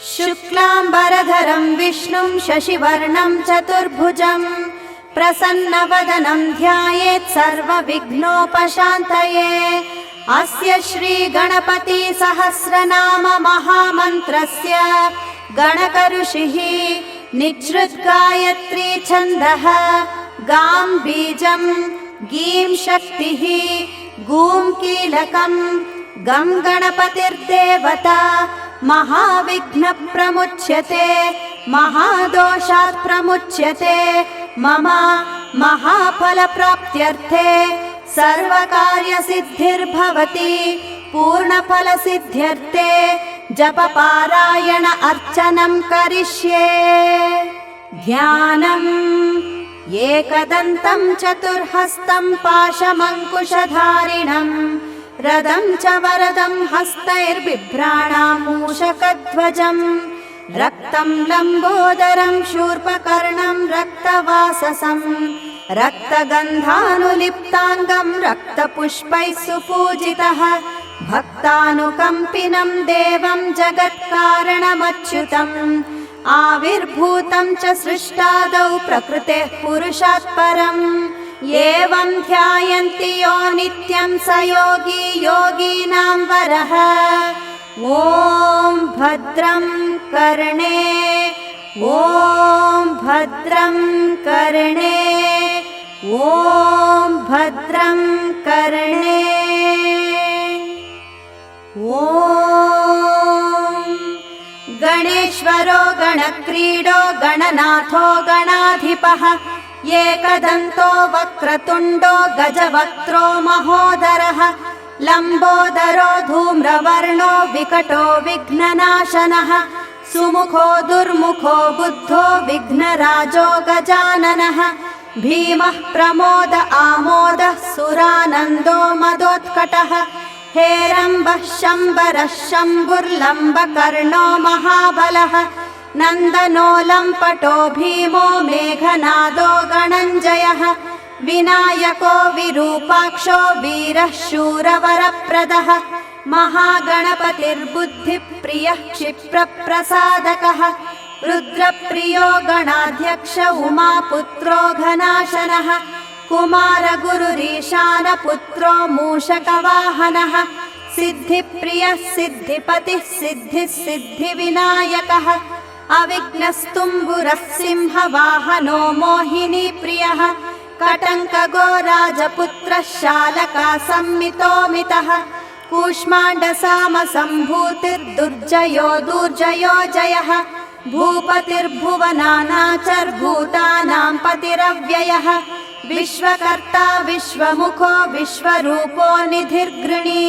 शुक्लाम्बरधरं विष्णुं शशिवर्णं चतुर्भुजं प्रसन्नवदनं ध्यायेत् सर्वविघ्नोपशान्तये। अस्य श्रीगणपति सहस्रनाम महामन्त्रस्य गणकऋषिः निच्छृद्गायत्री छन्दः गां बीजं गीं शक्तिः गूं कीलकं गं गणपतिर्देवता महाविघ्नप्रमुच्यते महादोषात् प्रमुच्यते। मम महाफलप्राप्त्यर्थे सर्वकार्यसिद्धिर्भवति पूर्णफलसिद्ध्यर्थे जपपारायण अर्चनं करिष्ये। ध्यानम् एकदन्तं चतुर्हस्तं पाशमङ्कुशधारिणम् रदं च वरदं हस्तैर्बिभ्राणां मूषकध्वजम् रक्तं लम्बोदरं शूर्पकर्णं रक्तवाससं रक्तगन्धानुलिप्ताङ्गं रक्तपुष्पैः सुपूजितः भक्तानुकम्पिनं देवं जगत्कारणमच्युतम् आविर्भूतं च सृष्टादौ प्रकृतेः पुरुषात् परम् एवं ध्यायन्ति यो नित्यं स योगी योगीनां वरः। ॐ भद्रं कर्णे ॐ भद्रं कर्णे ॐ भद्रं कर्णे ॐ गणेश्वरो गणक्रीडो गणनाथो गणाधिपः एकदन्तो वक्रतुण्डो गजवक्त्रो महोदरः लम्बोदरो धूम्रवर्णो विकटो विघ्ननाशनः सुमुखो दुर्मुखो बुद्धो विघ्नराजो गजाननः भीमः प्रमोद आमोदः सुरानन्दो मदोत्कटः हेरम्बः शम्बरः शम्भुर्लम्बकर्णो महाबलः नन्दनो लम्पटो भीमो मेघनादो गणञ्जयः विनायको विरूपाक्षो वीरः शूरवरप्रदः महागणपतिर्बुद्धिप्रियः क्षिप्रप्रसादकः रुद्रप्रियो गणाध्यक्ष उमापुत्रो घनाशनः कुमारगुरुरीशानपुत्रो मूषकवाहनः सिद्धिप्रियः सिद्धिपतिः सिद्धिः सिद्धिविनायकः अविघ्नस्तुम्बुरः सिंहवाहनो मोहिनीप्रियः कटङ्कगो राजपुत्रः शालका संमितोमितः कूष्माण्डसामसम्भूतिर्दुर्जयो दुर्जयो जयः भूपतिर्भुवनानाचर्भूतानां पतिरव्ययः विश्वकर्ता विश्वमुखो विश्वरूपो निधिर्गृणी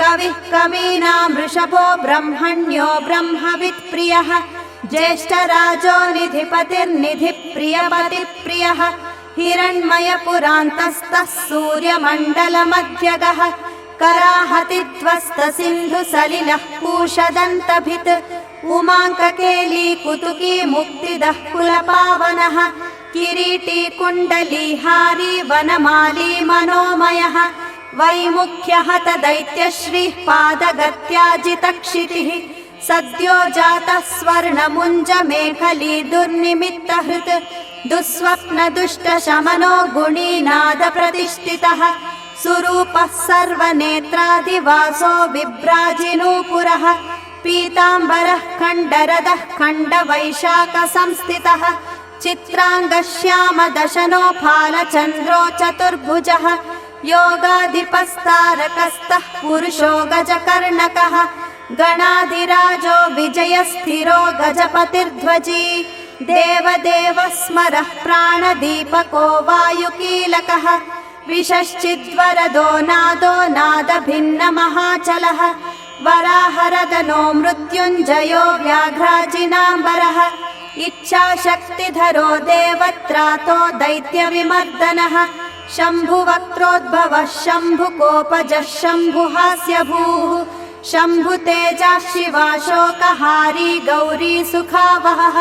कविः कवीनां वृषभो ब्रह्मण्यो ब्रह्मवित्प्रियः ज्येष्ठराजो निधिपतिर्निधिप्रियपतिप्रियः हिरण्मयपुरान्तस्थः सूर्यमण्डलमध्यगः कराहतिध्वस्तसिन्धुसलिलः पूषदन्तभित् उमाङ्ककेली कुतुकी मुक्तिदः कुलपावनः किरीटी कुण्डलीहारी वनमाली मनोमयः वैमुख्यहत दैत्यश्रीः पादगत्याजितक्षितिः सद्यो जातः स्वर्णमुञ्जमेखली दुर्निमित्तहृत् दुःस्वप्न दुष्टशमनो गुणीनादप्रतिष्ठितः सुरूपः सर्वनेत्रादिवासो बिभ्राजिनूपुरः पीताम्बरः खण्डरदः खण्डवैशाखसंस्थितः चित्राङ्गश्यामदशनो फालचन्द्रो चतुर्भुजः योगाधिपस्तारकस्तः पुरुषो गजकर्णकः गणाधिराजो विजयस्थिरो गजपतिर्ध्वजी देवदेवः स्मरः प्राणदीपको वायुकीलकः विशश्चिद्वरदो नादो नादभिन्नमहाचलः वराहरदनो मृत्युञ्जयो व्याघ्राजिनाम्बरः इच्छाशक्तिधरो देवत्रातो दैत्यविमर्दनः शम्भुवक्त्रोद्भवः शम्भुकोपजः शम्भुहास्यभूः शम्भुतेजः शिवाशोकहारी गौरी सुखावहः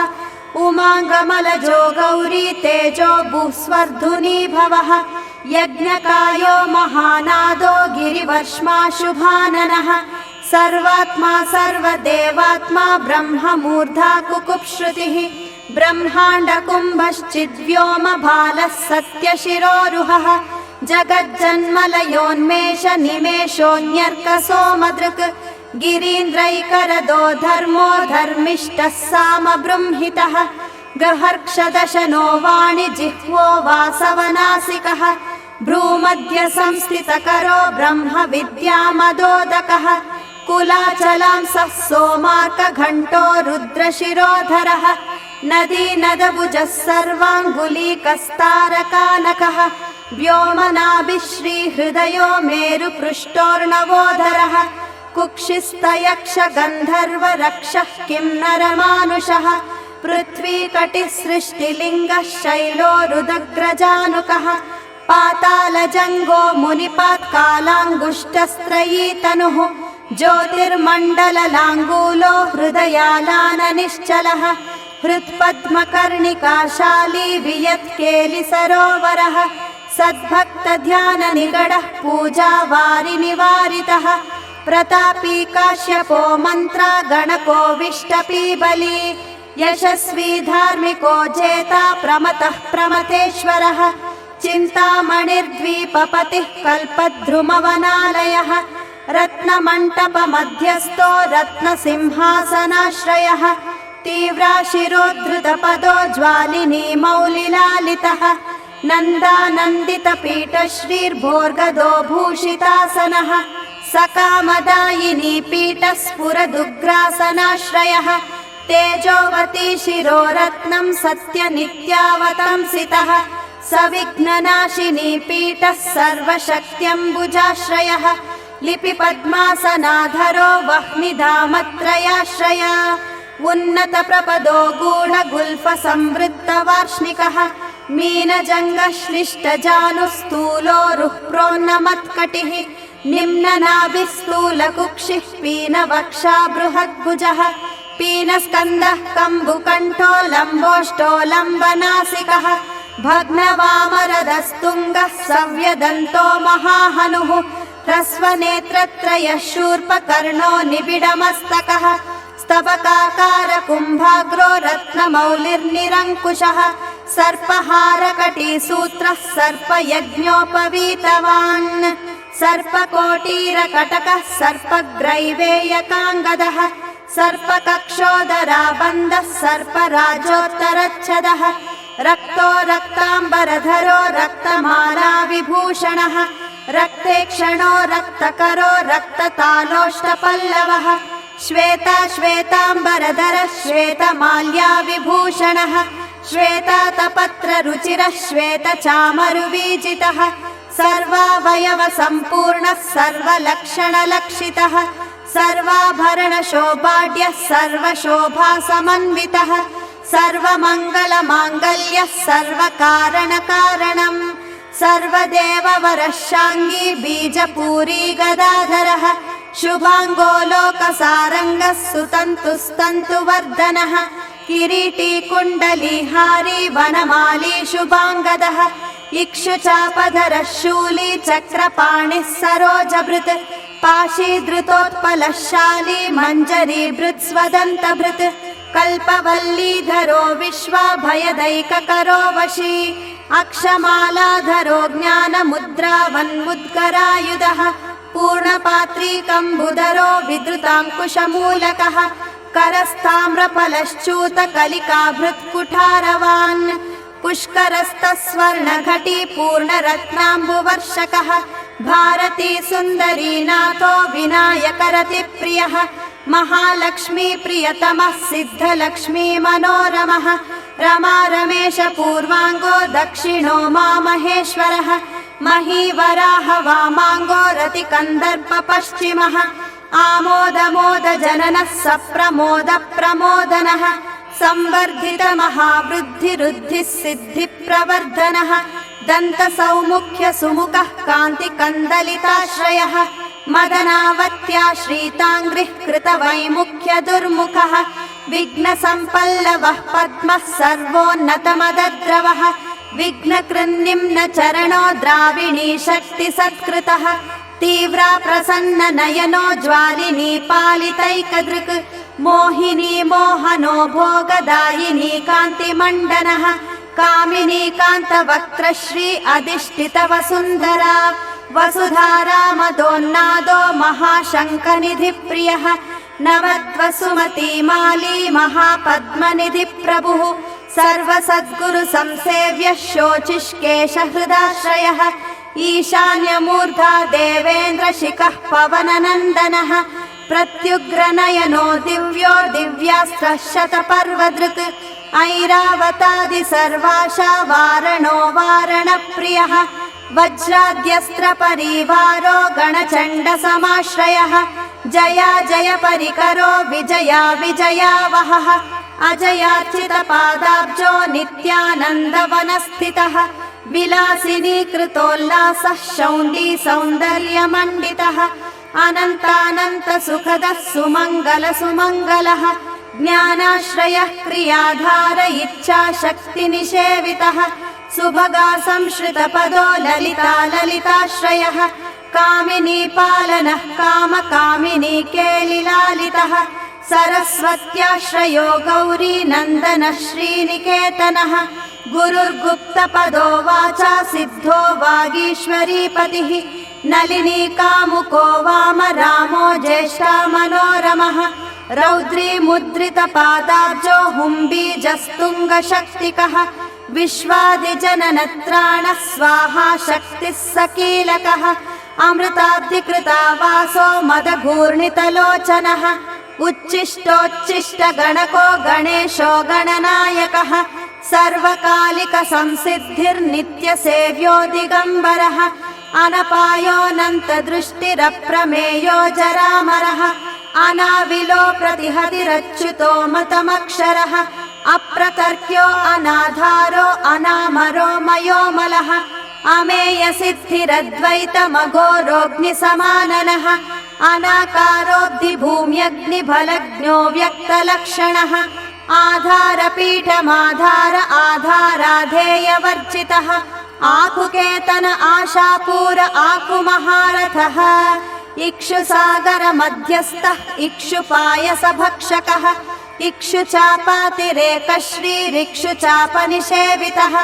उमाङ्गमलजो गौरी तेजो भूस्वर्धुनी भवः यज्ञकायो महानादो गिरिवर्ष्मा शुभाननः सर्वात्मा सर्वदेवात्मा ब्रह्ममूर्धा कुकुप्श्रुतिः ब्रह्माण्डकुम्भश्चिद्व्योमभालः सत्यशिरोरुहः जगज्जन्मलयोन्मेष निमेषोऽन्यर्कसोमदृक् गिरीन्द्रैकरदो धर्मो धर्मिष्ठः सामबृंहितः गहर्क्षदशनो वाणिजिह्वो वासवनासिकः भ्रूमध्य संस्थितकरो ब्रह्म विद्यामदोदकः कुलाचलांसः सोमार्कघण्टो रुद्रशिरोधरः नदीनदभुजः सर्वाङ्गुलीकस्तारकानकः व्योमनाभिः श्रीहृदयो मेरुपृष्ठोर्णवोधरः कुक्षिस्तयक्षगन्धर्वरक्षः किंनरमानुषः पृथ्वीकटिः सृष्टिलिङ्गः शैलोरुदग्रजानुकः पातालजङ्गो मुनिपात्कालाङ्गुष्ठस्त्रयी तनुः ज्योतिर्मण्डललाङ्गूलो हृदयालाननिश्चलः हृत्पद्मकर्णिकाशाली वियत्केलिसरोवरः सद्भक्तध्याननिगडः पूजावारिनिवारितः प्रतापी काश्यपो मन्त्रा गणकोविष्टपी बली यशस्वी धार्मिको जेता प्रमतः प्रमतेश्वरः चिन्तामणिर्द्वीपपतिः कल्पद्रुमवनालयः रत्नमण्टपमध्यस्थो रत्नसिंहासनाश्रयः तीव्राशिरोद्धृतपदो ज्वालिनी मौलिलालितः नन्दानन्दितपीठश्रीर्भोर्गदो भूषितासनः सकामदायिनी पीठः स्फुरदुग्रासनाश्रयः तेजोवती शिरोरत्नं सत्यनित्यावतंसितः सविघ्ननाशिनी पीठः सर्वशक्त्यम्बुजाश्रयः लिपिपद्मासनाधरो वह्निधामत्रयाश्रया उन्नतप्रपदो गूढगुल्फसंवृत्तवार्ष्णिकः मीनजङ्गश्लिष्टजानुस्थूलोरुः प्रोन्नमत्कटिः निम्ननाभिस्थूलकुक्षिः पीनवक्षा बृहद्भुजः पीनस्कन्धः कम्बुकण्ठो लम्बोष्टो लम्बनासिकः भग्नवामरदस्तुङ्गः सव्यदन्तो महाहनुः ह्रस्वनेत्रत्रयः शूर्पकर्णो निबिडमस्तकः स्तबकाकारकुम्भाग्रो रत्नमौलिर्निरङ्कुशः सर्पहारकटीसूत्रः सर्पयज्ञोपवीतवान् सर्पकोटीरकटकः सर्पग्रैवेयकाङ्गदः सर्पकक्षोदराबन्धः सर्पराजोत्तरच्छदः रक्तो रक्ताम्बरधरो रक्तमालाविभूषणः रक्तेक्षणो रक्तकरो रक्ततालोष्टपल्लवः श्वेताम्बरधरः श्वेतमाल्याविभूषणः श्वेतातपत्ररुचिरः श्वेतचामरुवीजितः सर्वावयवसम्पूर्णः सर्वलक्षणलक्षितः सर्वाभरणशोभाढ्यः सर्वशोभासमन्वितः सर्वमङ्गलमाङ्गल्यः सर्वकारणकारणम् सर्वदेववरः शाङ्गी बीजपूरी गदाधरः शुभाङ्गो लोकसारङ्गः सुतन्तुस्तन्तुवर्धनः किरीटी कुण्डलीहारी वनमाली शुभाङ्गदः इक्षुचापधरः शूली चक्रपाणिः सरोजभृत् पाशीधृतोत्पलशाली मञ्जरीभृत्स्वदन्तभृत् कल्पवल्लीधरो विश्वाभयदैककरो वशी अक्षमालाधरो ज्ञानमुद्रावन्मुद्गरायुधः पूर्णपात्रीकम्बुधरो विद्रुताङ्कुशमूलकः करस्ताम्रफलश्च्यूतकलिकाभृत्कुठारवान् पुष्करस्तस्वर्णघटी पूर्णरत्नाम्बुवर्षकः भारती सुन्दरी नाथो विनायकरतिप्रियः महालक्ष्मी प्रियतमः सिद्धलक्ष्मी मनोरमः रमा रमेश पूर्वाङ्गो दक्षिणो मामहेश्वरः महीवराह वामाङ्गो रतिकन्दर्प पश्चिमः आमोदमोद जननः सप्रमोद प्रमोदनः संवर्धित महावृद्धिरुद्धिः सिद्धिप्रवर्धनः दन्तसौमुख्य सुमुखः कान्तिकन्दलिताश्रयः मदनावत्याश्रिताङ्घ्रिः कृतवैमुख्य दुर्मुखः विघ्नसम्पल्लवः पद्मः सर्वोन्नतमदद्रवः विघ्नकृन्निम्न चरणो द्राविणी शक्तिसत्कृतः तीव्रा प्रसन्न नयनो ज्वालिनी पालितैकदृक् मोहिनी मोहनो भोगदायिनी कान्तिमण्डनः कामिनी कान्तवक्त्रश्री अधिष्ठित वसुन्धरा वसुधारामदोन्नादो महाशङ्खनिधिप्रियः नवद्वसुमती माली महापद्मनिधिप्रभुः सर्वसद्गुरु संसेव्यः शोचिष्केशहृदाश्रयः ईशान्यमूर्धा देवेन्द्रशिखः पवननन्दनः प्रत्युग्रनयनो दिव्यो दिव्यास्त्रः शतपर्वदृक् ऐरावतादि सर्वाशा वारणो वारणप्रियः वज्राद्यस्त्रपरिवारो गणचण्डसमाश्रयः जया जय परिकरो विजया विजयावहः अजयार्चितपादाब्जो नित्यानन्दवनस्थितः विलासिनी कृतोल्लासः शौण्डी सौन्दर्यमण्डितः अनन्तानन्तसुखदः सुमङ्गलः ज्ञानाश्रयः क्रियाधार इच्छाशक्तिनिषेवितः सुभगा संश्रितपदो ललिताश्रयः कामिनी पालनः कामकामिनी केलिलालितः सरस्वत्याश्रयो गौरी नन्दनः श्रीनिकेतनः गुरुर्गुप्तपदो वाचा सिद्धो वागीश्वरीपतिः नलिनी कामुको वाम रामो ज्येष्ठा मनोरमः रौद्री मुद्रितपादाब्जो हुम्बीजस्तुङ्गशक्तिकः विश्वादिजननत्राणः स्वाहा शक्तिः सकीलकः अमृताब्धिकृतावासो मदघूर्णितलोचनः उच्छिष्टोच्छिष्टगणको गणेशो गणनायकः सर्वकालिकसंसिद्धिर्नित्यसेव्यो दिगम्बरः अनपायोऽनन्तदृष्टिरप्रमेयो जरामरः अनाविलो प्रतिहतिरच्युतो मतमक्षरः अप्रतर्क्यो अनाधारो अनामरो मयोमलः अमेयसिद्धिरद्वैतमघोरोऽग्निसमाननः अनाकारोऽब्धिभूम्यग्निफलज्ञो व्यक्तलक्षणः आधारपीठमाधार आधाराधेयवर्जितः आकुकेतन आशापूर आकुमहारथः इक्षुसागर मध्यस्थः इक्षुपायसभक्षकः इक्षुचापातिरेकश्रीरिक्षुचापनिषेवितः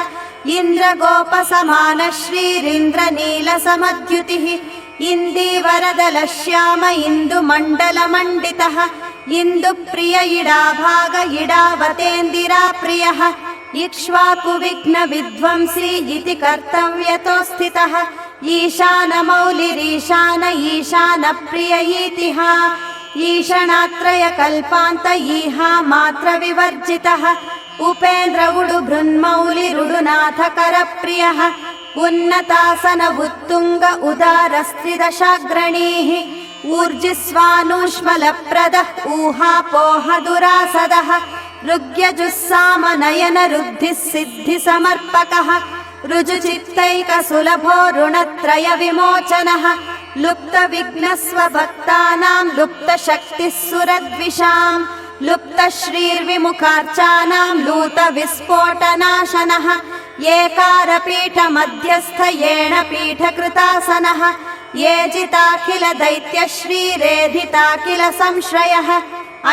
इन्द्रगोपसमान श्रीरिन्द्रनीलसमद्युतिः इन्दीवरदलश्याम इन्दुमण्डलमण्डितः इन्दुप्रिय इडाभाग इडावतेन्दिराप्रियः इक्ष्वाकुविघ्नविध्वंसी इति कर्तव्यतो स्थितः ईशानमौलिरीशान ईशानप्रिय ईतिहा ईशणात्रयकल्पान्त ईहा मात्रविवर्जितः उपेन्द्र उडुभृन्मौलिरुडुनाथकरप्रियः उन्नतासन उत्तुङ्ग उदारस्त्रिदशाग्रणीः ऊर्जिस्वानूष्मलप्रदः ऊहापोहदुरासदः ऋग्यजुस्सामनयन रुद्धिः सिद्धिसमर्पकः ऋजुचित्तैकसुलभो ऋणत्रयविमोचनः लुप्तविघ्नस्वभक्तानां लुप्तशक्तिः सुरद्विषाम् लुप्तश्रीर्विमुखार्चानां लूतविस्फोटनाशनः एकारपीठमध्यस्थ येण पीठकृतासनः येजिताखिल दैत्यश्रीरेधिताखिल संश्रयः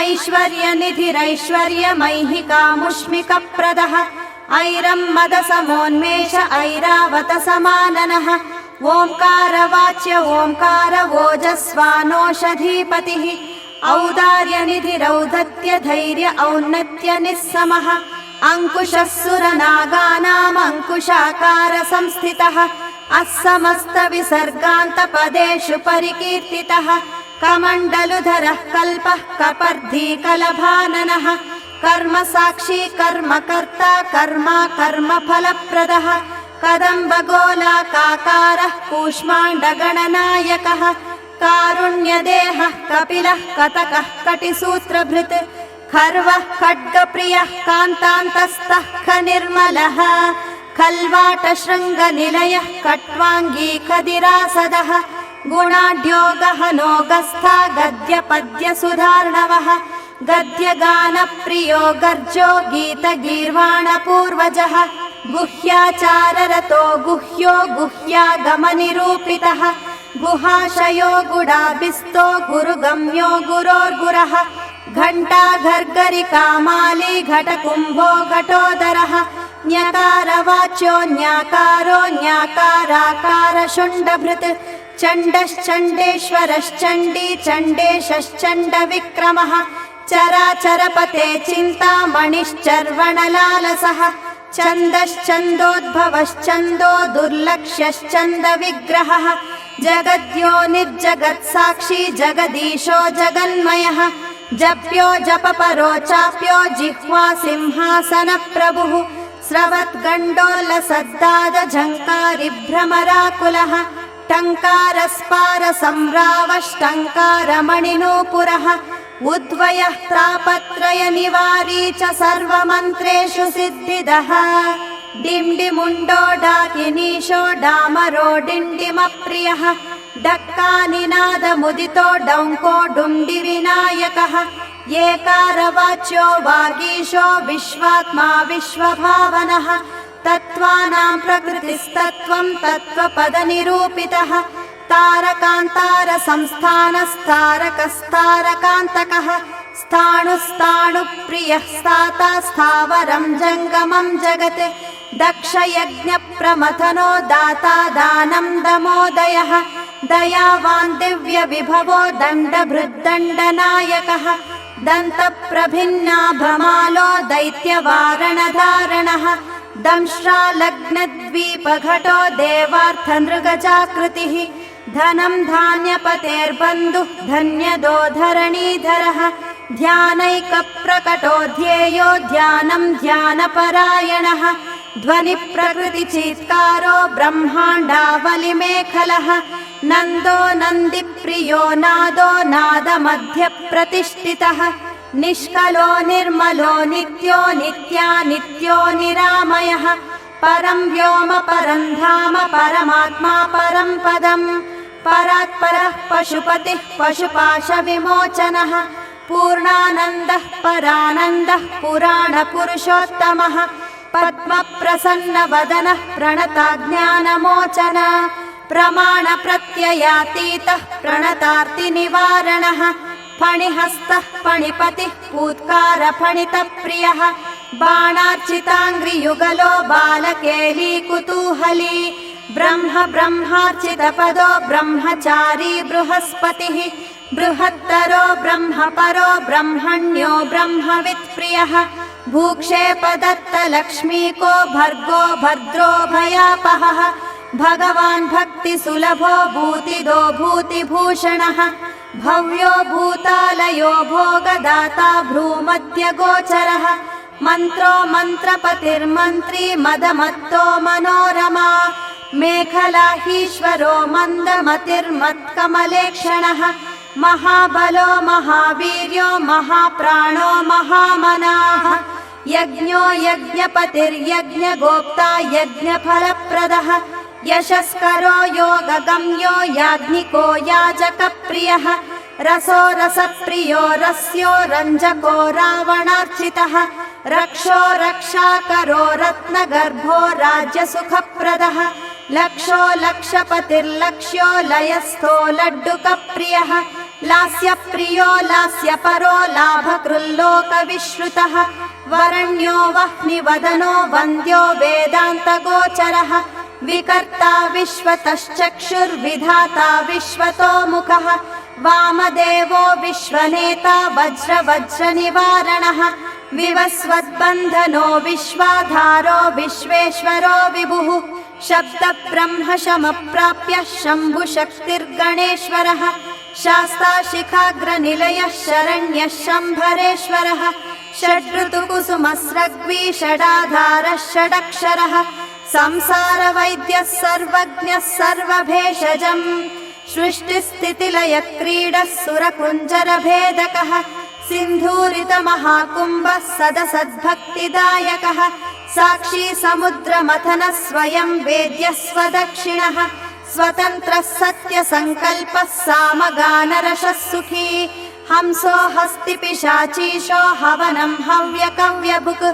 ऐश्वर्यनिधिरैश्वर्यमैहिकामुष्मिकप्रदः ऐरं मदसमोन्मेष ऐरावतसमाननः ओङ्कारवाच्य ओङ्कार ओजस्वानोषधीपतिः औदार्यनिधिरौदत्य धैर्य औन्नत्य निस्समः अंकुशः सुरनागानाम् अंकुशाकार संस्थितः अस्समस्तविसर्गान्तपदेषु परिकीर्तितः कमण्डलुधरः कल्पः कपर्धी कलभाननः कर्मसाक्षी कर्मकर्ता कर्मा कर्मफलप्रदः कदम्बगोलाकाकारः कूष्माण्डगणनायकः कारुण्यदेहः कपिलः कतकः कटिसूत्रभृत् खर्वः खड्गप्रियः कान्तान्तस्थः खनिर्मलः खल्वाटशृङ्गनिलयः कट्वाङ्गी खदिरासदः गुणाढ्यो गहनोगस्था गद्यपद्यसुधार्णवः गद्यगानप्रियो गर्जो गीतगीर्वाणपूर्वजः गुह्याचाररतो गुह्यो गुह्यागमनिरूपितः गुहाशयो गुडाभिस्तो गुरुगम्यो गुरोर्गुरः घण्टा घर्गरिकामाली घटकुम्भो घटोदरः न्यकारवाच्यो न्याकारो न्याकाराकार शुण्डभृत् चण्डश्चण्डेश्वरश्चण्डी चण्डेशश्चण्डविक्रमः चराचरपते चिन्तामणिश्चर्वणलालसः छन्दश्चन्दोद्भवश्चन्दो दुर्लक्ष्यश्चन्दविग्रहः जगद्यो निर्जगत्साक्षी जगदीशो जगन्मयः जप्यो जपपरो चाप्यो जिह्वा सिंहासनप्रभुः स्रवद्गण्डोलसद्दादझङ्कारिभ्रमराकुलः टङ्कारस्पारसंरावष्टङ्कारमणिनूपुरः उद्वयः तापत्रयनिवारी च सर्वमन्त्रेषु सिद्धिदः डिम्डिमुण्डो डाकिनीशो डामरो डिण्डिमप्रियः डक्कानिनादमुदितो डौङ्को डुण्डिविनायकः येकारवाच्यो वागीशो विश्वात्मा विश्वभावनः तत्त्वानां प्रकृतिस्तत्त्वं तत्त्वपदनिरूपितः तारकान्तारसंस्थानस्तारकस्तारकान्तकः स्थाणुस्ताणुप्रियः स्थाता स्थावरं जङ्गमं जगत् दक्षयज्ञप्रमथनो दाता दानं दमोदयः दयावान् दिव्यविभवो दण्डभृद्दण्डनायकः दन्तप्रभिन्नाभमालो दैत्यवारणधारणः दंश्रालग्नद्वीपघटो देवार्थनृगजाकृतिः धनं धान्यपतेर्बन्धुः धन्यदो धरणीधरः ध्यानैकप्रकटो ध्येयो ध्यानं ध्यानपरायणः ध्वनिप्रकृतिचीत्कारो ब्रह्माण्डावलिमेखलः नन्दो नन्दिप्रियो नादो नादमध्यप्रतिष्ठितः निष्कलो निर्मलो नित्यो नित्यानित्यो निरामयः परं व्योम परं धाम परमात्मा परं पदम् परात्परः पशुपतिः पशुपाशविमोचनः पूर्णानन्दः परानन्दः पुराणपुरुषोत्तमः पद्मप्रसन्नवदनः प्रणताज्ञानमोचन प्रमाणप्रत्ययातीतः प्रणतार्तिनिवारणः फणिहस्तः फणिपतिः पूत्कारफणितप्रियः बाणार्चिताङ्घ्रियुगलो बालकेलीकुतूहली ब्रह्म ब्रह्मार्चितपदो ब्रह्मचारी बृहस्पतिः बृहत्तरो ब्रह्मपरो ब्रह्मण्यो ब्रह्मवित्प्रियः भूक्षेपदत्तलक्ष्मीको भर्गो भद्रो भयापहः भगवान् भक्तिसुलभो भूतिदो भूतिभूषणः भव्यो भूतालयो भोगदाता भ्रूमध्यगोचरः मन्त्रो मन्त्रपतिर्मन्त्री मदमत्तो मनोरमा मेखलाहीश्वरो मन्दमतिर्मत्कमलेक्षणः महाबलो महावीर्यो महाप्राणो महामनाः यज्ञो यज्ञपतिर्यज्ञगोप्ता यज्ञफलप्रदः यशस्करो योगगम्यो याज्ञिको याजकप्रियः रसो रसप्रियो रस्यो रञ्जको रावणार्चितः रक्षो रक्षाकरो रत्नगर्भो राज्यसुखप्रदः लक्षो लक्षपतिर्लक्ष्यो लयस्थो लड्डुकप्रियः लास्यप्रियो लास्यपरो लाभकृल्लोकविश्रुतः वरण्यो वह्निवदनो वन्द्यो वेदान्तगोचरः विकर्ता विश्वतश्चक्षुर्विधाता विश्वतोमुखः वामदेवो विश्वनेता वज्रवज्रनिवारणः विवस्वद्बन्धनो विश्वाधारो विश्वेश्वरो विभुः शब्दब्रह्मशमप्राप्य शम्भुशक्तिर्गणेश्वरः शास्ता शिखाग्रनिलयः शरण्यः शम्भरेश्वरः षड्ऋतुकुसुमस्रग्वी षडाधारः षडक्षरः संसारवैद्यः सर्वज्ञः सर्वभेषजम् सृष्टिस्थितिलयक्रीडः सुरकुञ्जरभेदकः सिन्धूरितमहाकुम्भः सदसद्भक्तिदायकः साक्षी समुद्रमथनः स्वयं वेद्यः स्वदक्षिणः स्वतन्त्रः सत्यसङ्कल्पः सामगानरसः सुखी हंसो हस्तिपिशाचीशो हवनं हव्यकव्यभुक्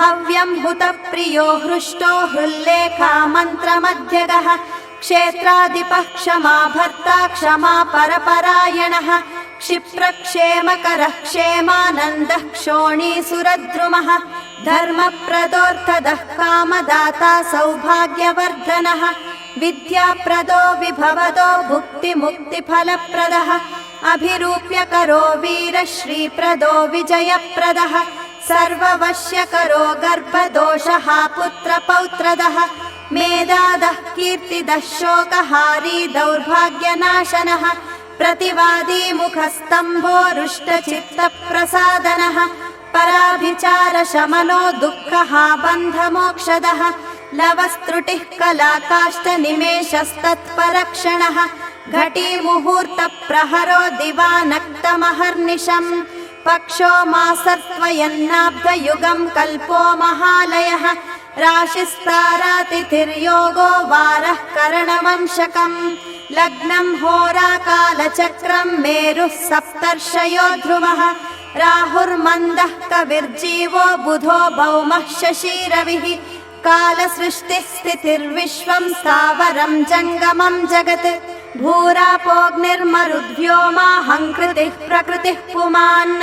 हव्यं हुतप्रियो हृष्टो हृल्लेखा मन्त्रमध्यगः क्षेत्राधिपः क्षमा भर्ता क्षमा परपरायणः क्षिप्रक्षेमकरः क्षेमानन्दः क्षोणीसुरद्रुमः धर्मप्रदोऽर्थदः कामदाता सौभाग्यवर्धनः विद्याप्रदो विभवदो भुक्तिमुक्तिफलप्रदः अभिरूप्यकरो वीरश्रीप्रदो विजयप्रदः सर्ववश्यकरो गर्भदोषः पुत्रपौत्रदः मेधादः कीर्तिदः शोकहारी दौर्भाग्यनाशनः प्रतिवादी मुखस्तम्भो रुष्टचित्तप्रसादनः पराभिचारशमनो दुःखः बन्धमोक्षदः लवस्त्रुटिः कलाकाष्ठनिमेषस्तत्परक्षणः घटीमुहूर्तप्रहरो दिवानक्तमहर्निशम् पक्षो मासर्त्वयन्नाब्धयुगं कल्पो महालयः राशिस्तारातिथिर्योगो वारः करणवंशकम् लग्नं होराकालचक्रं मेरुः सप्तर्षयो ध्रुवः राहुर्मन्दः कविर्जीवो बुधो भौमः शशिरविः कालसृष्टिः स्थितिर्विश्वं स्थावरं जङ्गमं जगत् भूरापोऽग्निर्मरुद्व्योमाहङ्कृतिः प्रकृतिः पुमान्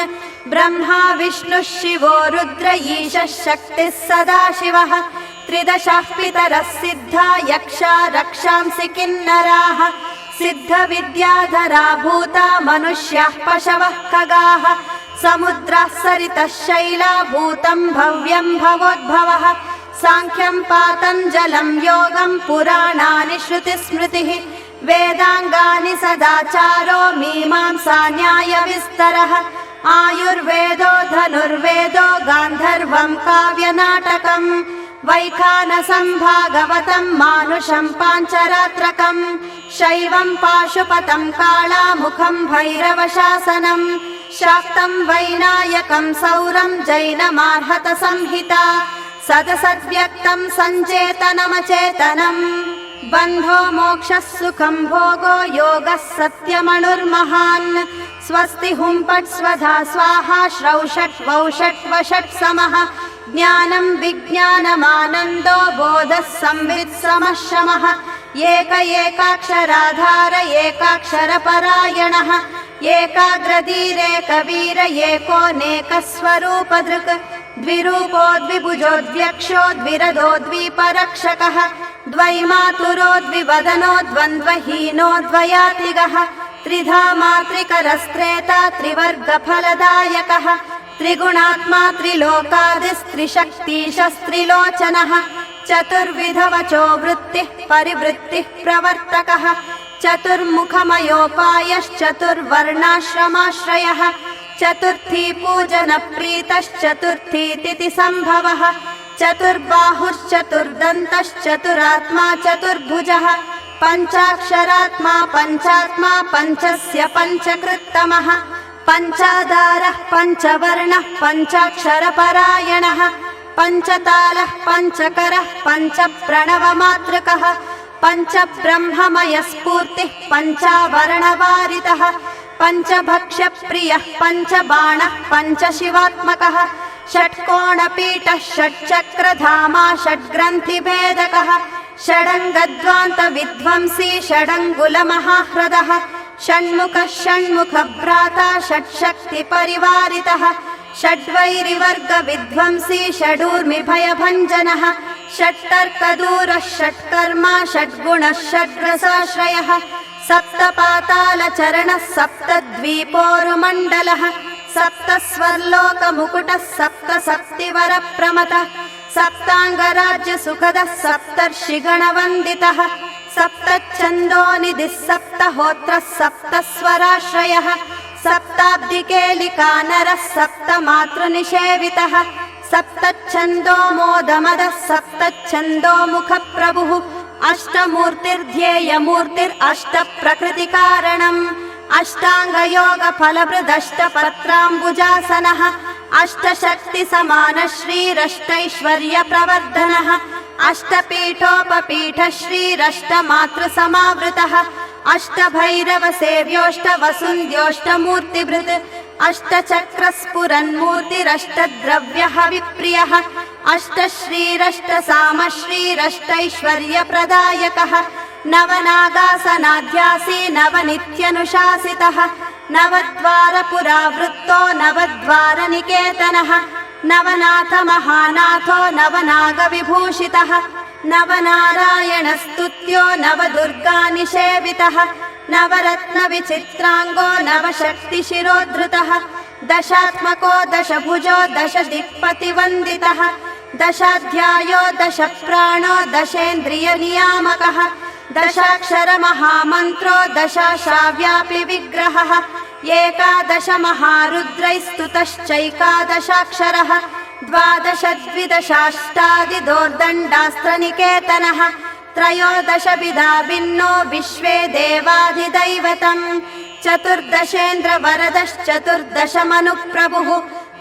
ब्रह्मा विष्णुः शिवो रुद्र ईशः शक्तिः सदाशिवः त्रिदशः पितरः सिद्धा यक्षा रक्षांसि किन्नराः सिद्धविद्याधरा भूता मनुष्याः पशवः खगाः समुद्रः सरितः शैला भूतं भव्यं भवोद्भवः साङ्ख्यं पातञ्जलं योगं पुराणानि श्रुतिस्मृतिः वेदाङ्गानि सदाचारो मीमांसा न्यायविस्तरः आयुर्वेदो धनुर्वेदो गान्धर्वं काव्यनाटकम् वैखानसं भागवतं मानुषं पाञ्चरात्रकम् शैवं पाशुपतं कालामुखं भैरवशासनं शाक्तं वैनायकं सौरं जैनमार्हत संहिता सदसद्व्यक्तं सञ्चेतनमचेतनम् बन्धो मोक्षः सुखं भोगो योगः सत्यमणुर्महान् स्वस्ति हुं फट् स्वधा स्वाहा श्रौषट् वौषट् वषट् समः ज्ञानं विज्ञानमानन्दो बोधः संवित् समः शमः एक एकाक्षराधार एकाक्षरपरायणः एकाग्रधीरेकवीर एकोऽनेकस्वरूपधृक् द्विरूपो द्विभुजो द्व्यक्षो द्विरदो द्विपरक्षकः द्वैमातुरो द्विवदनो द्वन्द्वहीनो द्वयातिगः त्रिधा मातृकरस्त्रेता त्रिवर्गफलदायकः त्रिगुणात्मा त्रिलोकादिस्त्रिशक्तिशस्त्रिलोचनः चतुर्विधवचो वृत्तिः परिवृत्तिः प्रवर्तकः चतुर्मुखमयोपायश्चतुर्वर्णाश्रमाश्रयः चतुर्थी पूजनप्रीतश्चतुर्थी तिथिसम्भवः चतुर्बाहुश्चतुर्दन्तश्चतुरात्मा चतुर्भुजः पञ्चाक्षरात्मा पञ्चात्मा पञ्चस्य पञ्चकृत्तमः पञ्चाधारः पञ्चवर्णः पञ्चाक्षरपरायणः पञ्चतालः पञ्चकरः पञ्चप्रणवमातृकः पञ्चब्रह्ममयस्फूर्तिः पञ्चावरणवारितः पञ्चभक्ष्यप्रियः पञ्चबाणः पञ्चशिवात्मकः षट्कोणपीठः षट्चक्रधामा षड्ग्रन्थिभेदकः षडङ्गध्वान्तविध्वंसी षडङ्गुलमहाह्रदः षण्मुखः षण्मुखभ्राता षट्शक्तिपरिवारितः षड्वैरिवर्गविध्वंसी षडूर्मिभयभञ्जनः षट्तर्कदूरः षट्कर्मा षड्गुणः षड्रसाश्रयः सप्तपातालचरणः सप्तद्वीपोरुमण्डलः सप्तस्वर्लोकमुकुटः सप्तसप्तिवरप्रमतः सप्ताङ्गराज्यसुखदः सप्तर्षिगणवन्दितः सप्तच्छन्दोनिधिः सप्तहोत्रः सप्तस्वराश्रयः सप्ताब्दिकेलिकानरः सप्तमातृनिषेवितः सप्तच्छन्दो मोदमदः सप्तच्छन्दो मुखप्रभुः अष्टमूर्तिर्ध्येयमूर्तिरष्टप्रकृतिकारणम् अष्टाङ्गयोगफलभृदष्टपत्राम्बुजासनः अष्टशक्तिसमानश्रीरष्टैश्वर्यप्रवर्धनः अष्टपीठोपपीठश्रीरष्टमातृसमावृतः अष्टभैरवसेव्योऽष्टवसुन्द्योऽष्टमूर्तिभृत् अष्टचक्रस्फुरन्मूर्तिरष्टद्रव्यहविप्रियः अष्टश्रीरष्टसामश्रीरष्टैश्वर्यप्रदायकः नवनागासनाध्यासी नवनित्यनुशासितः नवद्वारपुरावृत्तो नवद्वारनिकेतनः नवनाथ महानाथो नवनागविभूषितः नवनारायणस्तुत्यो नवदुर्गानिषेवितः नवरत्नविचित्राङ्गो नवशक्तिशिरोद्धृतः दशात्मको दशभुजो दशदिक्पतिवन्दितः दशाध्यायो दशप्राणो दशेन्द्रियनियामकः दशाक्षरमहामन्त्रो दशाशाव्यापि विग्रहः एकादश महारुद्रैस्तुतश्चैकादशाक्षरः द्वादश द्विदशाष्टादिदोर्दण्डास्त्रनिकेतनः त्रयोदश विधा भिन्नो विश्वे देवाधिदैवतम् चतुर्दशेन्द्रवरदश्चतुर्दश मनुप्रभुः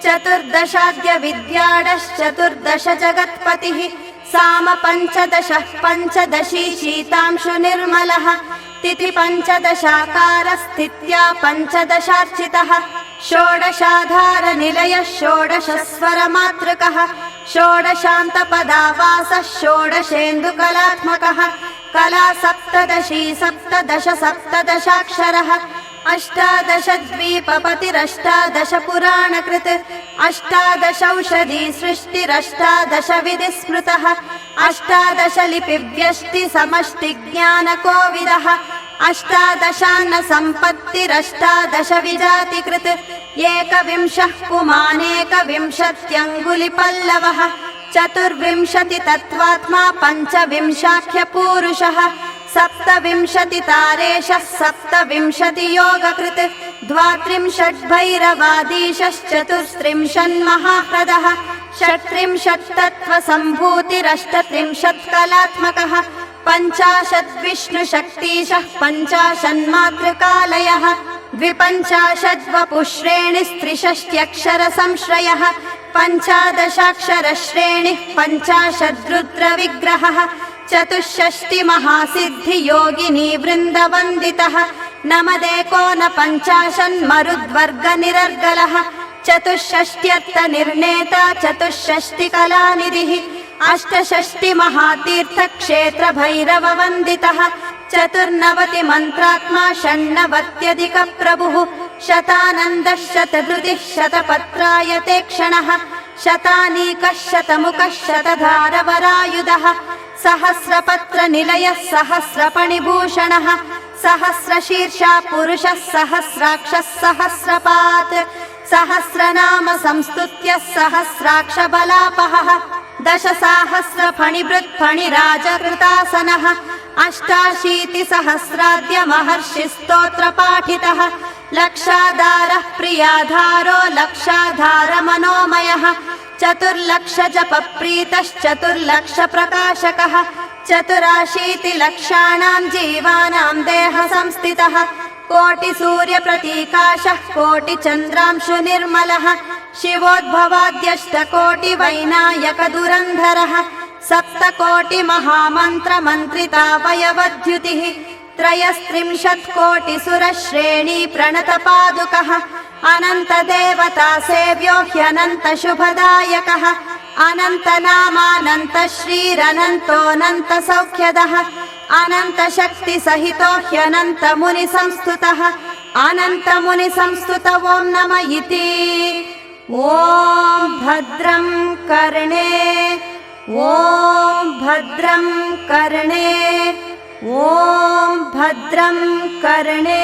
चतुर्दशाद्य विद्याडश्चतुर्दश जगत्पतिः साम पञ्चदशः पञ्चदशी शीतांशु निर्मलः तिथि पञ्चदशाकारस्थित्या पञ्चदशार्चितः षोडशाधार निलयः षोडशस्वरमातृकः षोडशान्तपदावासः षोडशेन्दुकलात्मकः कला सप्तदशी सप्तदश सप्तदशाक्षरः अष्टादश द्वीपपतिरष्टादश पुराणकृत् अष्टादशौषधी सृष्टिरष्टादश विधिस्मृतः अष्टादश लिपिव्यष्टि समष्टिज्ञानकोविदः अष्टादशान्न सम्पत्तिरष्टादश विजातिकृत् एकविंशः पुमानेकविंशत्यङ्गुलिपल्लवः चतुर्विंशति तत्त्वात्मा पञ्चविंशाख्यपूरुषः सप्तविंशतितारेशः सप्तविंशति योगकृत् द्वात्रिंशद्भैरवादीशश्चतुस्त्रिंशन्महाह्रदः षट्त्रिंशत्तत्त्वसम्भूतिरष्टत्रिंशत्कलात्मकः पञ्चाशद्विष्णुशक्तीशः पञ्चाशन्मातृकालयः द्विपञ्चाशद्वपुश्रेणिस्त्रिषष्ट्यक्षरसंश्रयः पञ्चादशाक्षरश्रेणिः पञ्चाशद्रुद्रविग्रहः चतुष्षष्टि महासिद्धियोगिनी वृन्दवन्दितः नमदेकोन पञ्चाशन्मरुद्वर्गनिरर्गलः चतुष्षष्ट्यर्थनिर्णेता चतुष्षष्टिकलानिधिः अष्टषष्टि महातीर्थक्षेत्रभैरववन्दितः चतुर्नवति मन्त्रात्मा षण्णवत्यधिकप्रभुः शतानन्दः शतधृतिः शतपत्रायते क्षणः शतानीकः शतमुखः शतधारवरायुधः सहस्रपत्रनिलयः सहस्रपणिभूषणः सहस्रशीर्षा पुरुषः सहस्राक्षः सहस्रपात् सहस्रनाम संस्तुत्य सहस्राक्षबलापहः दशसाहस्रफणिभृत्फणिराजकृतासनः अष्टाशीतिसहस्राद्य महर्षिस्तोत्रपाठितः लक्षाधारः प्रियाधारो लक्षाधारमनोमयः चतुर्लक्षजपप्रीतश्चतुर्लक्षप्रकाशकः चतुराशीतिलक्षाणां जीवानां देहसंस्थितः कोटिसूर्यप्रतीकाशः कोटिचन्द्रांशु निर्मलः शिवोद्भवाद्यष्टकोटिवैनायकदुरन्धरः सप्तकोटिमहामन्त्रमन्त्रितावयवद्युतिः त्रयस्त्रिंशत्कोटिसुरश्रेणी प्रणतपादुकः अनन्तदेवता सेव्यो ह्यनन्तशुभदायकः अनन्तनामानन्तश्रीरनन्तोऽनन्तसौख्यदः अनन्तशक्तिसहितो ह्यनन्तमुनिसंस्तुतः अनन्तमुनिसंस्तुत ॐ नम इति ॐ भद्रं कर्णे ॐ भद्रं कर्णे ॐ भद्रं कर्णे